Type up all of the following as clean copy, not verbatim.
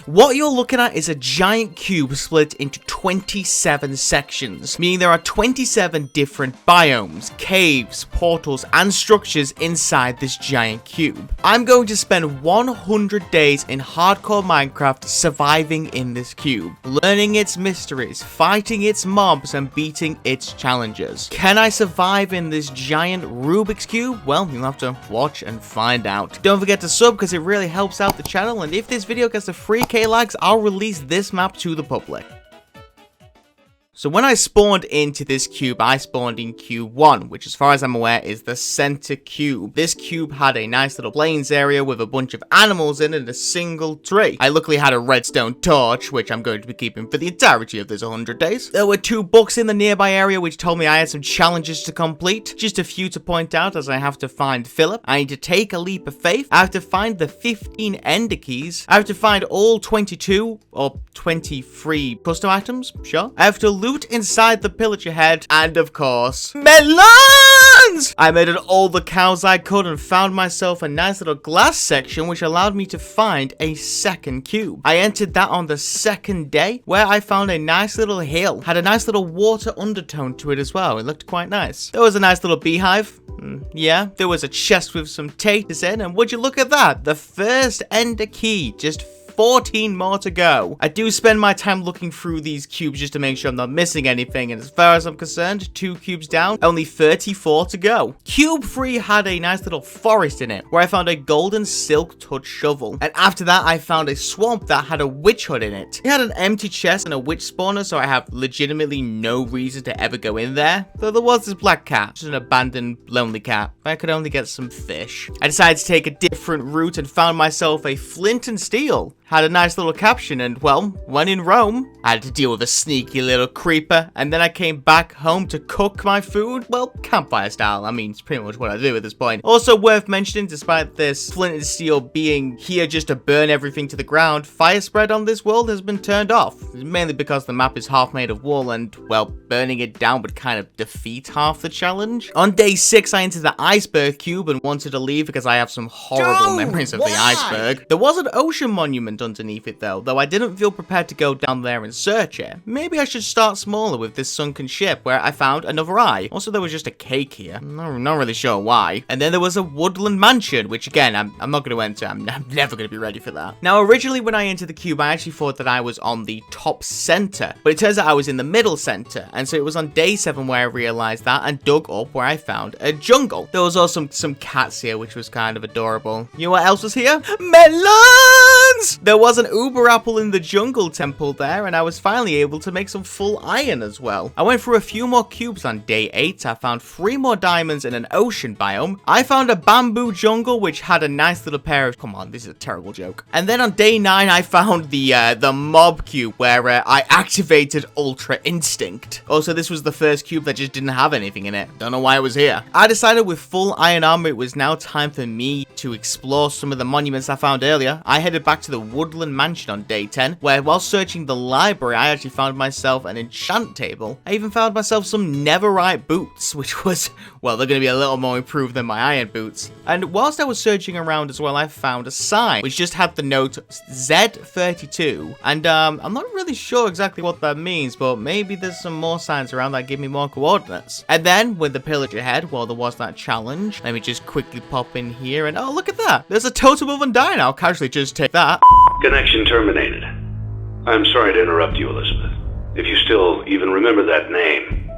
What you're looking at is a giant cube split into 27 sections, meaning there are 27 different biomes, caves, portals, and structures inside this giant cube. I'm going to spend 100 days in hardcore Minecraft surviving in this cube, learning its mysteries, fighting its mobs, and beating its challenges. Can I survive in this giant Rubik's Cube? Well, you'll have to watch and find out. Don't forget to sub because it really helps out the channel, and if this video gets to 3k likes, I'll release this map to the public. So when I spawned into this cube, I spawned in Q1, which as far as I'm aware is the center cube. This cube had a nice little plains area with a bunch of animals in it and a single tree. I luckily had a redstone torch, which I'm going to be keeping for the entirety of this 100 days. There were 2 books in the nearby area which told me I had some challenges to complete. Just a few to point out, as I have to find Philip. I need to take a leap of faith. I have to find the 15 ender keys. I have to find all 22 or 23 custom items, sure. I have to loot inside the pillager head, and of course, melons! I made all the cows I could and found myself a nice little glass section which allowed me to find a second cube. I entered that on the second day, where I found a nice little hill. Had a nice little water undertone to it as well. It looked quite nice. There was a nice little beehive. Yeah, there was a chest with some taters in, and would you look at that? The first ender key, just 14 more to go. I do spend my time looking through these cubes just to make sure I'm not missing anything, and as far as I'm concerned, 2 cubes down, only 34 to go. Cube 3 had a nice little forest in it, where I found a golden silk touch shovel, and after that I found a swamp that had a witch hut in it. It had an empty chest and a witch spawner, so I have legitimately no reason to ever go in there, though there was this black cat, just an abandoned lonely cat. I could only get some fish. I decided to take a different route and found myself a flint and steel. Had a nice little caption, and well, when in Rome, I had to deal with a sneaky little creeper, and then I came back home to cook my food. Well, campfire style. I mean, it's pretty much what I do at this point. Also worth mentioning, despite this flint and steel being here just to burn everything to the ground, fire spread on this world has been turned off. Mainly because the map is half made of wool, and well, burning it down would kind of defeat half the challenge. On day 6, I entered the iceberg cube and wanted to leave because I have some horrible memories of the iceberg. There was an ocean monument underneath it though I didn't feel prepared to go down there and search it. Maybe I should start smaller with this sunken ship where I found another eye. Also, there was just a cake here. I'm not really sure why. And then there was a woodland mansion, which again, I'm not going to enter. I'm never going to be ready for that. Now, originally when I entered the cube, I actually thought that I was on the top center, but it turns out I was in the middle center. And so it was on day 7 where I realized that and dug up where I found a jungle. There was also some cats here, which was kind of adorable. You know what else was here? Melons! There was an uber apple in the jungle temple there, and I was finally able to make some full iron as well. I went through a few more cubes on day 8. I found 3 more diamonds in an ocean biome. I found a bamboo jungle which had a nice little pair of... Come on, this is a terrible joke. And then on day 9, I found the mob cube where I activated Ultra Instinct. Also, this was the first cube that just didn't have anything in it. Don't know why it was here. I decided with full iron armor, it was now time for me to explore some of the monuments I found earlier. I headed back to the woodland mansion on day 10, where while searching the library, I actually found myself an enchant table. I even found myself some netherite boots, which was, well, they're going to be a little more improved than my iron boots. And whilst I was searching around as well, I found a sign, which just had the note Z32. And I'm not really sure exactly what that means, but maybe there's some more signs around that give me more coordinates. And then, with the pillager head, well, there was that challenge. Let me just quickly pop in here, and oh, look at that. There's a totem of Undyne. I'll casually just take that. Connection terminated. I'm sorry to interrupt you, Elizabeth, if you still even remember that name,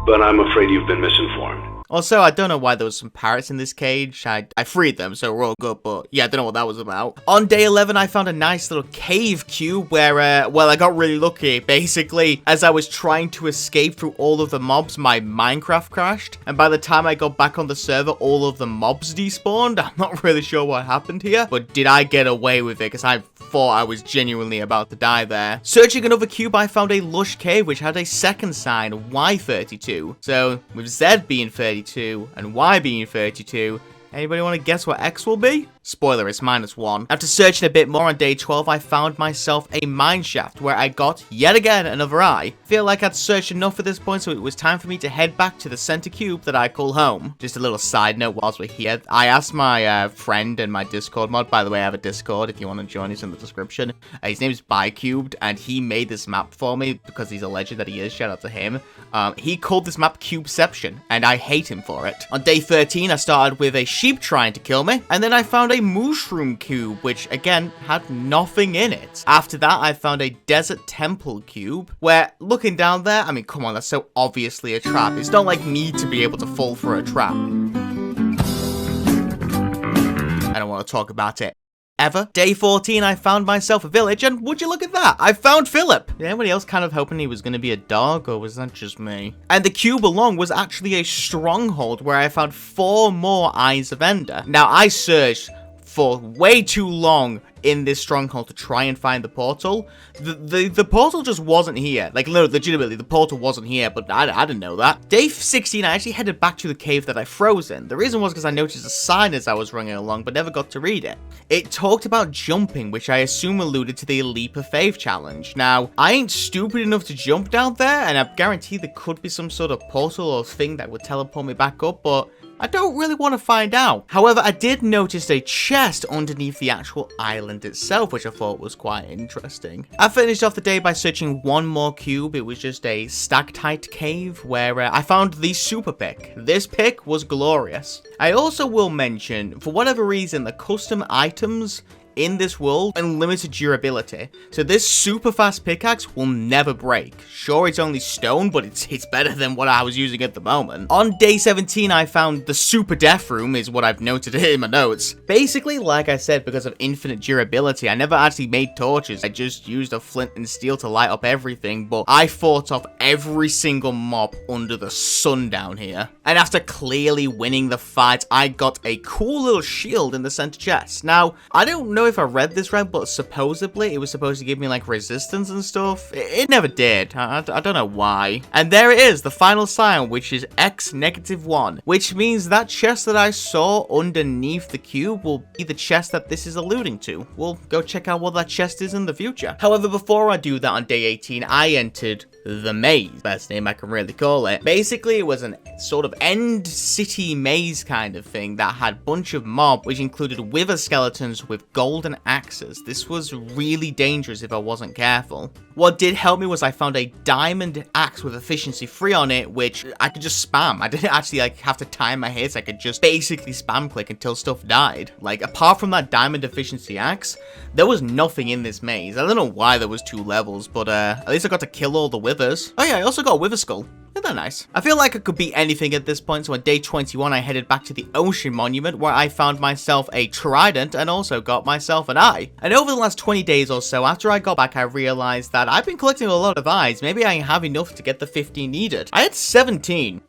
but I'm afraid you've been misinformed. Also, I don't know why there was some parrots in this cage. I freed them, so we're all good, but yeah, I don't know what that was about. On day 11, I found a nice little cave cube where, well, I got really lucky. Basically, as I was trying to escape through all of the mobs, my Minecraft crashed, and by the time I got back on the server, all of the mobs despawned. I'm not really sure what happened here, but did I get away with it? Because I thought I was genuinely about to die there. Searching another cube, I found a lush cave which had a second sign, Y32. So, with Z being 32 and Y being 32, anybody want to guess what X will be? Spoiler, it's -1. After searching a bit more on day 12, I found myself a mineshaft where I got, yet again, another eye. Feel like I'd searched enough at this point, so it was time for me to head back to the center cube that I call home. Just a little side note whilst we're here. I asked my friend in my Discord mod, by the way, I have a Discord if you want to join, it's in the description. His name is Bicubed, and he made this map for me because he's a legend that he is, shout out to him. He called this map Cubeception, and I hate him for it. On day 13, I started with a sheep trying to kill me, and then I found a mushroom cube, which again had nothing in it. After that, I found a desert temple cube, where looking down there, I mean, come on, that's so obviously a trap. It's not like me to be able to fall for a trap. I don't want to talk about it ever. Day 14, I found myself a village, and would you look at that? I found Philip. Did anybody else kind of hoping he was going to be a dog, or was that just me? And the cube along was actually a stronghold where I found 4 more Eyes of Ender. Now, I searched for way too long in this stronghold to try and find the portal. The portal just wasn't here. Like, no, legitimately, the portal wasn't here, but I didn't know that. Day 16, I actually headed back to the cave that I froze in. The reason was because I noticed a sign as I was running along, but never got to read it. It talked about jumping, which I assume alluded to the Leap of Faith challenge. Now, I ain't stupid enough to jump down there, and I guarantee there could be some sort of portal or thing that would teleport me back up, but I don't really want to find out. However, I did notice a chest underneath the actual island itself, which I thought was quite interesting. I finished off the day by searching one more cube. It was just a stalactite cave where I found the super pick. This pick was glorious. I also will mention, for whatever reason, the custom items in this world unlimited durability, so this super fast pickaxe will never break. Sure, it's only stone, but it's better than what I was using at the moment. On day 17, I found the super death room, is what I've noted in my notes. Basically, like I said, because of infinite durability, I never actually made torches. I just used a flint and steel to light up everything, but I fought off every single mob under the sun down here. And after clearly winning the fight, I got a cool little shield in the center chest. Now, I don't know if I read this right, but supposedly it was supposed to give me like resistance and stuff. It never did. I don't know why. And there it is, the final sign, which is X-1, which means that chest that I saw underneath the cube will be the chest that this is alluding to. We'll go check out what that chest is in the future. However, before I do that on day 18, I entered the maze. Best name I can really call it. Basically, it was an sort of end city maze kind of thing that had a bunch of mob, which included wither skeletons with golden axes. This was really dangerous if I wasn't careful. What did help me was I found a diamond axe with efficiency 3 on it, which I could just spam. I didn't actually like have to time my hits. I could just basically spam click until stuff died. Like, apart from that diamond efficiency axe, there was nothing in this maze. I don't know why there was 2 levels, but at least I got to kill all the withers. Oh yeah, I also got a wither skull. Isn't that nice? I feel like I could be anything at this point, so on day 21, I headed back to the Ocean Monument, where I found myself a trident and also got myself an eye. And over the last 20 days or so, after I got back, I realized that I've been collecting a lot of eyes. Maybe I have enough to get the 15 needed. I had 17.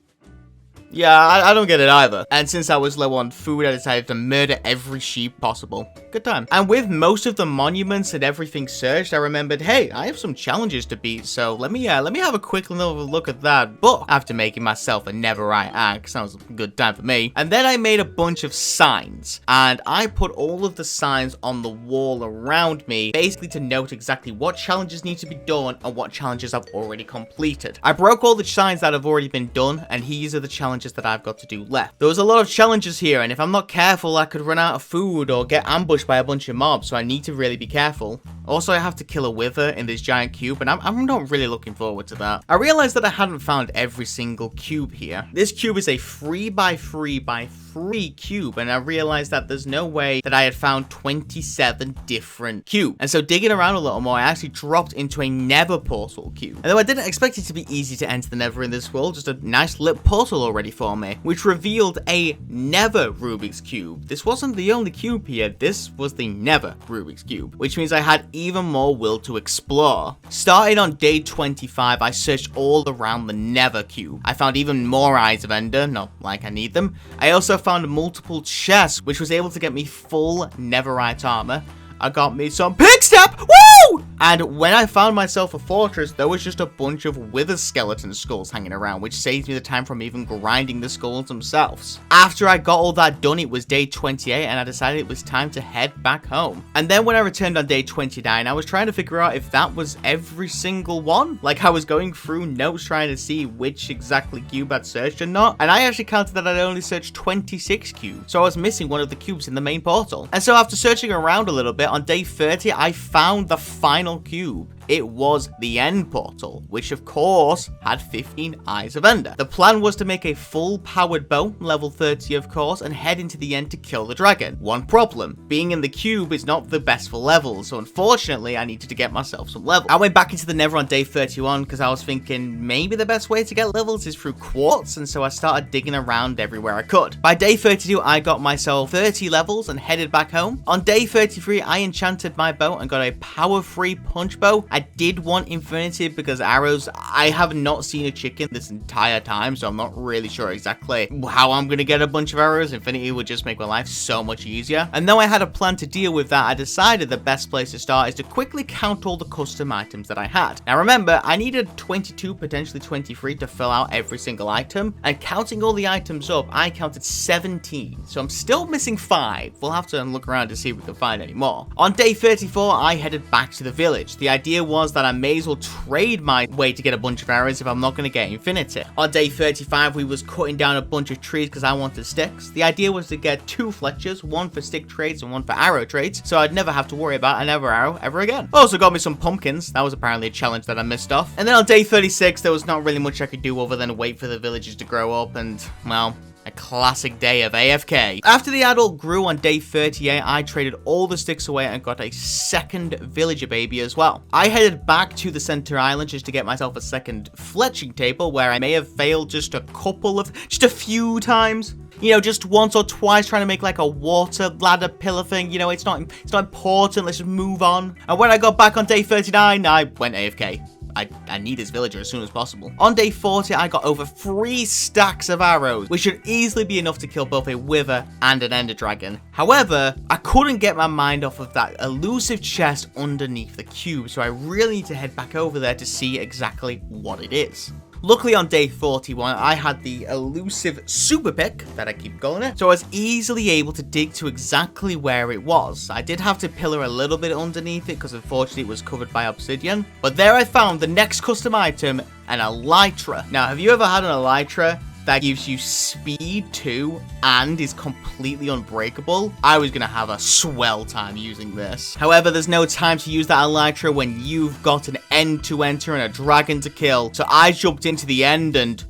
Yeah, I don't get it either. And since I was low on food, I decided to murder every sheep possible. Good time. And with most of the monuments and everything searched, I remembered, hey, I have some challenges to beat, so let me have a quick little look at that. But after making myself a netherite axe, that was a good time for me. And then I made a bunch of signs, and I put all of the signs on the wall around me, basically to note exactly what challenges need to be done and what challenges I've already completed. I broke all the signs that have already been done, and these are the challenges that I've got to do left. There was a lot of challenges here, and if I'm not careful, I could run out of food or get ambushed by a bunch of mobs, so I need to really be careful. Also, I have to kill a wither in this giant cube, and I'm not really looking forward to that. I realized that I hadn't found every single cube here. This cube is a 3x3x3 cube, and I realized that there's no way that I had found 27 different cubes. And so digging around a little more, I actually dropped into a nether portal cube. And though I didn't expect it to be easy to enter the nether in this world, just a nice lit portal already for me, which revealed a nether Rubik's Cube. This wasn't the only cube here, this was the nether Rubik's Cube, which means I had even more will to explore. Starting on day 25, I searched all around the nether cube. I found even more Eyes of Ender, not like I need them. I also found multiple chests, which was able to get me full netherite armor. I got me some pick step. Woo! And when I found myself a fortress, there was just a bunch of wither skeleton skulls hanging around, which saved me the time from even grinding the skulls themselves. After I got all that done, it was day 28, and I decided it was time to head back home. And then when I returned on day 29, I was trying to figure out if that was every single one. Like, I was going through notes trying to see which exactly cube I'd searched or not, and I actually counted that I'd only searched 26 cubes, so I was missing one of the cubes in the main portal. And so after searching around a little bit, on day 30, I found the final cube. It was the end portal, which of course had 15 eyes of ender. The plan was to make a full powered bow, level 30 of course, and head into the end to kill the dragon. One problem, being in the cube is not the best for levels, so unfortunately I needed to get myself some levels. I went back into the nether on day 31 because I was thinking maybe the best way to get levels is through quartz, and so I started digging around everywhere I could. By day 32 I got myself 30 levels and headed back home. On day 33 I enchanted my bow and got a power 3 punch bow. I did want infinity because arrows, I have not seen a chicken this entire time, so I'm not really sure exactly how I'm going to get a bunch of arrows. Infinity would just make my life so much easier. And though I had a plan to deal with that, I decided the best place to start is to quickly count all the custom items that I had. Now remember, I needed 22, potentially 23 to fill out every single item, and counting all the items up, I counted 17, so I'm still missing 5. We'll have to look around to see if we can find any more. On day 34, I headed back to the village. The idea was that I may as well trade my way to get a bunch of arrows if I'm not going to get infinity. On day 35, we was cutting down a bunch of trees because I wanted sticks. The idea was to get 2 Fletchers, one for stick trades and one for arrow trades, so I'd never have to worry about another arrow ever again. Also got me some pumpkins. That was apparently a challenge that I missed off. And then on day 36, there was not really much I could do other than wait for the villagers to grow up, and, well, a classic day of AFK. After the adult grew on day 38, I traded all the sticks away and got a second villager baby as well. I headed back to the center island just to get myself a second fletching table, where I may have failed just a few times. You know, just once or twice trying to make like a water ladder pillar thing. You know, it's not important. Let's just move on. And when I got back on day 39, I went AFK. I need this villager as soon as possible. On day 40, I got over 3 stacks of arrows, which should easily be enough to kill both a wither and an ender dragon. However, I couldn't get my mind off of that elusive chest underneath the cube, so I really need to head back over there to see exactly what it is. Luckily on day 41, I had the elusive super pick, that I keep calling it, so I was easily able to dig to exactly where it was. I did have to pillar a little bit underneath it because unfortunately it was covered by obsidian, but there I found the next custom item, an elytra. Now, have you ever had an elytra that gives you speed 2 and is completely unbreakable? I was gonna have a swell time using this. However, there's no time to use that elytra when you've got an end to enter and a dragon to kill. So I jumped into the end and...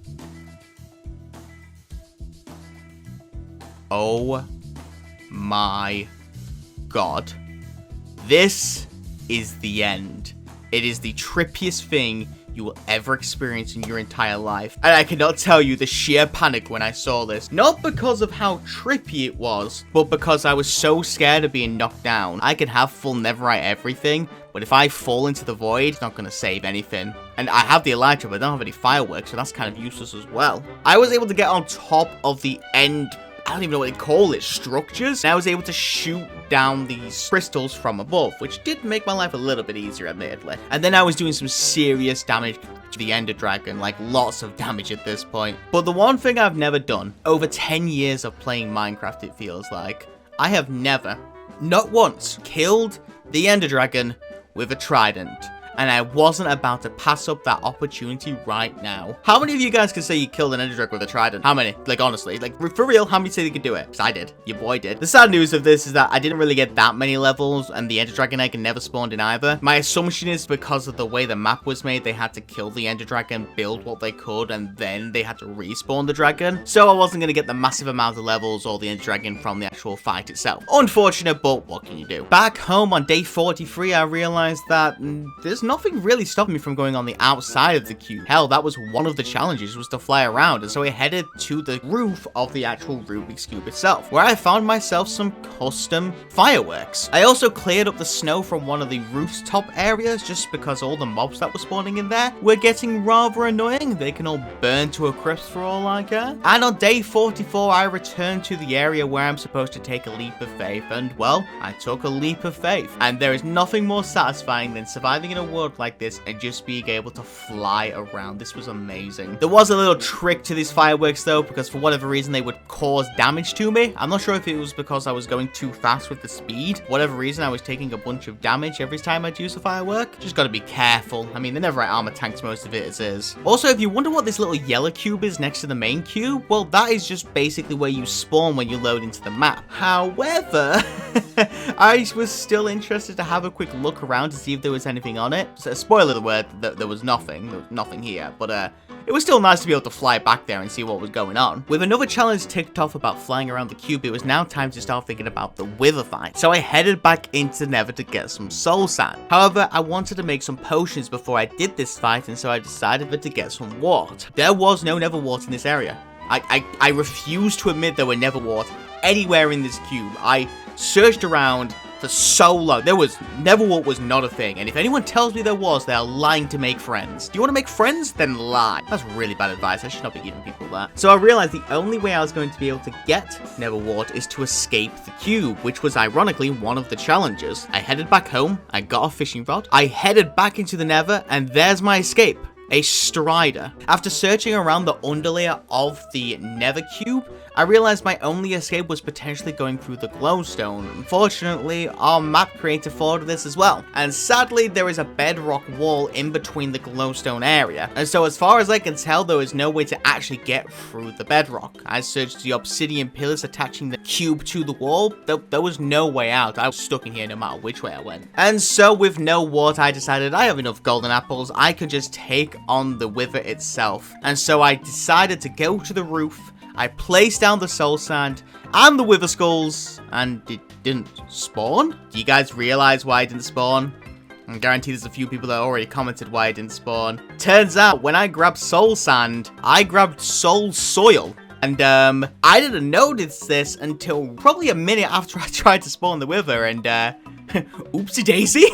oh my god. This is the end. It is the trippiest thing you will ever experience in your entire life. And I cannot tell you the sheer panic when I saw this. Not because of how trippy it was, but because I was so scared of being knocked down. I can have full netherite everything, but if I fall into the void, it's not going to save anything. And I have the elytra, but I don't have any fireworks, so that's kind of useless as well. I was able to get on top of the end, I don't even know what they call it, structures. And I was able to shoot down these crystals from above, which did make my life a little bit easier, admittedly. And then I was doing some serious damage to the ender dragon, like lots of damage at this point. But the one thing I've never done, over 10 years of playing Minecraft it feels like, I have never, not once, killed the ender dragon with a trident. And I wasn't about to pass up that opportunity right now. How many of you guys can say you killed an ender dragon with a trident? How many? Like, honestly, like, for real, how many say they could do it? Because I did. Your boy did. The sad news of this is that I didn't really get that many levels, and the ender dragon egg never spawned in either. My assumption is because of the way the map was made, they had to kill the ender dragon, build what they could, and then they had to respawn the dragon. So I wasn't going to get the massive amount of levels or the ender dragon from the actual fight itself. Unfortunate, but what can you do? Back home on day 43, I realized that there's nothing really stopping me from going on the outside of the cube. Hell, that was one of the challenges, was to fly around, and so I headed to the roof of the actual Rubik's Cube itself, where I found myself some custom fireworks. I also cleared up the snow from one of the rooftop areas, just because all the mobs that were spawning in there were getting rather annoying. They can all burn to a crisp for all I care. And on day 44, I returned to the area where I'm supposed to take a leap of faith, and well, I took a leap of faith. And there is nothing more satisfying than surviving in a world like this and just being able to fly around. This was amazing. There was a little trick to these fireworks though, because for whatever reason they would cause damage to me. I'm not sure if it was because I was going too fast with the speed. For whatever reason, I was taking a bunch of damage every time I'd use a firework. Just gotta be careful. I mean, the netherite armor tanks most of it as is. Also, if you wonder what this little yellow cube is next to the main cube, well, that is just basically where you spawn when you load into the map. However, I was still interested to have a quick look around to see if there was anything on it. So, spoiler alert, there was nothing. There was nothing here, but it was still nice to be able to fly back there and see what was going on. With another challenge ticked off about flying around the cube, it was now time to start thinking about the wither fight. So I headed back into Nether to get some soul sand. However, I wanted to make some potions before I did this fight, and so I decided to get some wart. There was no nether wart in this area. I refuse to admit there were nether wart anywhere in this cube. I searched around for so long. Nether wart was not a thing, and if anyone tells me there was, they're lying to make friends. Do you want to make friends? Then lie. That's really bad advice. I should not be giving people that. So I realized the only way I was going to be able to get nether wart is to escape the cube, which was ironically one of the challenges. I headed back home, I got a fishing rod, I headed back into the nether, and there's my escape. A strider. After searching around the underlayer of the nether cube, I realized my only escape was potentially going through the glowstone. Unfortunately, our map creator thought this as well, and sadly there is a bedrock wall in between the glowstone area, and so as far as I can tell, there is no way to actually get through the bedrock. I searched the obsidian pillars attaching the cube to the wall. There was no way out. I was stuck in here no matter which way I went. And so with no water, I decided I have enough golden apples, I could just take on the wither itself. And so I decided to go to the roof, I placed down the soul sand and the wither skulls, and it didn't spawn. Do you guys realize why it didn't spawn? I guarantee there's a few people that already commented why it didn't spawn. Turns out, when I grabbed soul sand, I grabbed soul soil. And, I didn't notice this until probably a minute after I tried to spawn the wither, and, oopsie daisy.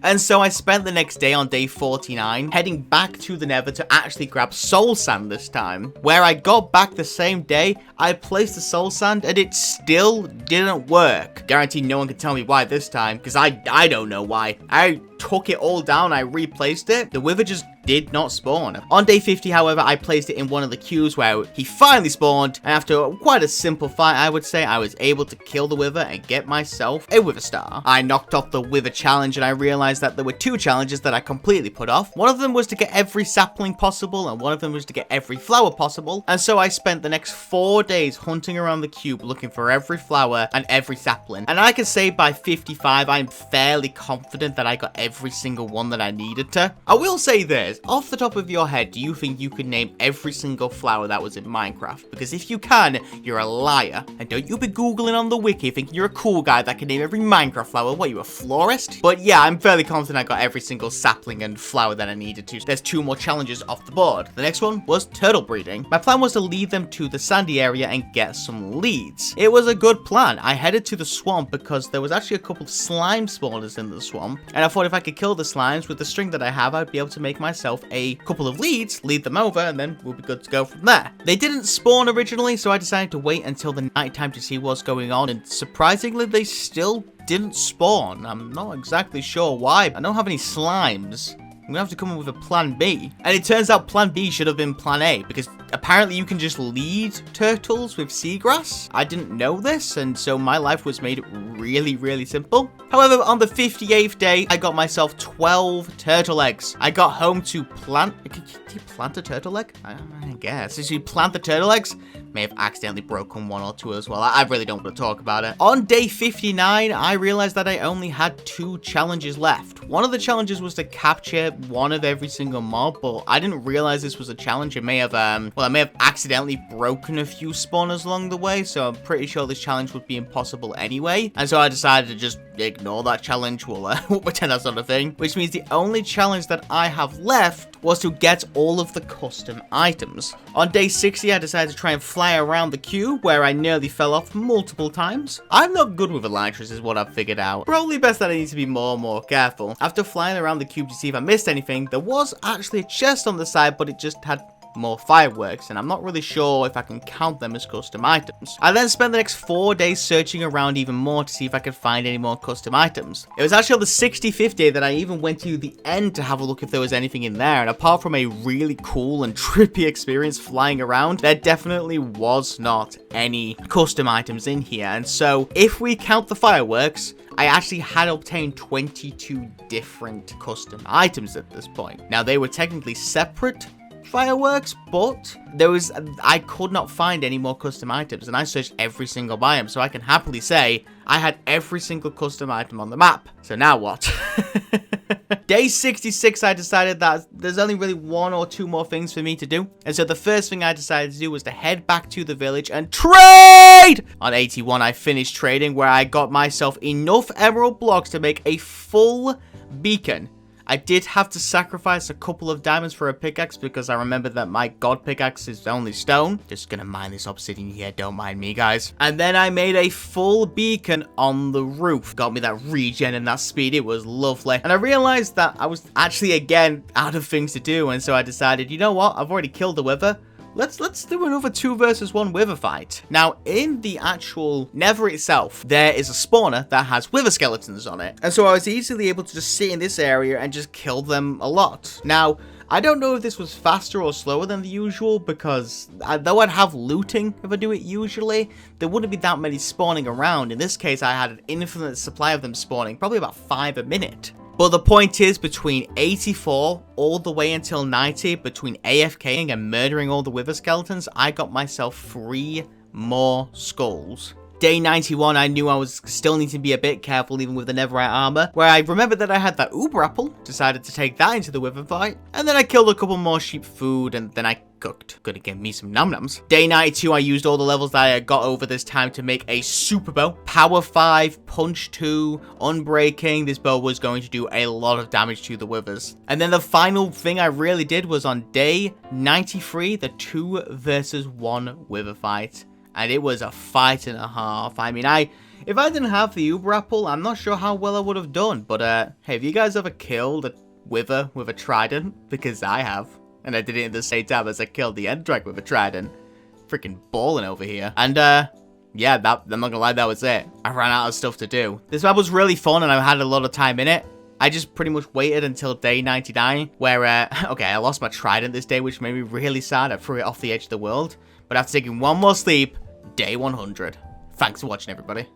And so I spent the next day on day 49 heading back to the nether to actually grab soul sand this time. Where I got back the same day, I placed the soul sand and it still didn't work. Guarantee no one can tell me why this time, because I don't know why. I took it all down, I replaced it. The wither just did not spawn. On day 50, however, I placed it in one of the cubes where he finally spawned, and after quite a simple fight, I would say, I was able to kill the wither and get myself a wither star. I knocked off the wither challenge, and I realized that there were two challenges that I completely put off. One of them was to get every sapling possible, and one of them was to get every flower possible, and so I spent the next 4 days hunting around the cube looking for every flower and every sapling. And I can say by 55, I'm fairly confident that I got every single one that I needed to. I will say this, off the top of your head, do you think you could name every single flower that was in Minecraft? Because if you can, you're a liar. And don't you be googling on the wiki thinking you're a cool guy that can name every Minecraft flower. What, you a florist? But yeah, I'm fairly confident I got every single sapling and flower that I needed to. There's 2 more challenges off the board. The next one was turtle breeding. My plan was to lead them to the sandy area and get some leads. It was a good plan. I headed to the swamp because there was actually a couple of slime spawners in the swamp, and I thought if I could kill the slimes with the string that I have, I'd be able to make myself a couple of leads, lead them over, and then we'll be good to go from there. They didn't spawn originally, so I decided to wait until the nighttime to see what's going on, and surprisingly, they still didn't spawn. I'm not exactly sure why. I don't have any slimes. I'm gonna have to come up with a plan B. And it turns out plan B should have been plan A, because apparently you can just lead turtles with seagrass. I didn't know this, and so my life was made really, really simple. However, on the 58th day, I got myself 12 turtle eggs. I got home to plant... Can you plant a turtle egg? I guess. Did you plant the turtle eggs? May have accidentally broken 1 or 2 as well. I really don't want to talk about it. On day 59, I realized that I only had 2 challenges left. One of the challenges was to capture one of every single mob, but I didn't realize this was a challenge. It may have, I may have accidentally broken a few spawners along the way, so I'm pretty sure this challenge would be impossible anyway. And so I decided to just ignore that challenge. We'll pretend that's not a thing. Which means the only challenge that I have left was to get all of the custom items. On day 60, I decided to try and fly around the cube, where I nearly fell off multiple times. I'm not good with elytras is what I've figured out. Probably best that I need to be more and more careful. After flying around the cube to see if I missed anything, there was actually a chest on the side, but it just had more fireworks, and I'm not really sure if I can count them as custom items. I then spent the next 4 days searching around even more to see if I could find any more custom items. It was actually on the 65th day that I even went to the end to have a look if there was anything in there, and apart from a really cool and trippy experience flying around, there definitely was not any custom items in here. And so if we count the fireworks, I actually had obtained 22 different custom items at this point. Now, they were technically separate fireworks, but I could not find any more custom items, and I searched every single biome, so I can happily say I had every single custom item on the map. So now what? Day 66, I decided that there's only really 1 or 2 more things for me to do, and so the first thing I decided to do was to head back to the village and trade! On 81, I finished trading, where I got myself enough emerald blocks to make a full beacon. I did have to sacrifice a couple of diamonds for a pickaxe because I remembered that my god pickaxe is only stone. Just gonna mine this obsidian here, don't mind me, guys. And then I made a full beacon on the roof. Got me that regen and that speed, it was lovely. And I realized that I was actually, again, out of things to do, and so I decided, you know what, I've already killed the wither. Let's do another 2 versus 1 wither fight. Now, in the actual nether itself, there is a spawner that has wither skeletons on it. And so I was easily able to just sit in this area and just kill them a lot. Now, I don't know if this was faster or slower than the usual, because though I'd have looting if I do it usually, there wouldn't be that many spawning around. In this case, I had an infinite supply of them spawning, probably about 5 a minute. But the point is, between 84 all the way until 90, between AFKing and murdering all the wither skeletons, I got myself 3 more skulls. Day 91, I knew I was still needing to be a bit careful even with the netherite armor, where I remembered that I had that uber apple, decided to take that into the wither fight, and then I killed a couple more sheep food, and then I cooked. Gonna give me some num-nums. Day 92, I used all the levels that I got over this time to make a super bow. Power 5, punch 2, unbreaking. This bow was going to do a lot of damage to the withers. And then the final thing I really did was on day 93, the 2 versus 1 wither fight. And it was a fight and a half. I mean, if I didn't have the uber apple, I'm not sure how well I would have done. But, hey, have you guys ever killed a wither with a trident? Because I have. And I did it in the same time as I killed the end dragon with a trident. Freaking balling over here. And, yeah, I'm not gonna lie, that was it. I ran out of stuff to do. This map was really fun and I had a lot of time in it. I just pretty much waited until day 99, where, okay, I lost my trident this day, which made me really sad. I threw it off the edge of the world. But after taking 1 more sleep, day 100. Thanks for watching, everybody.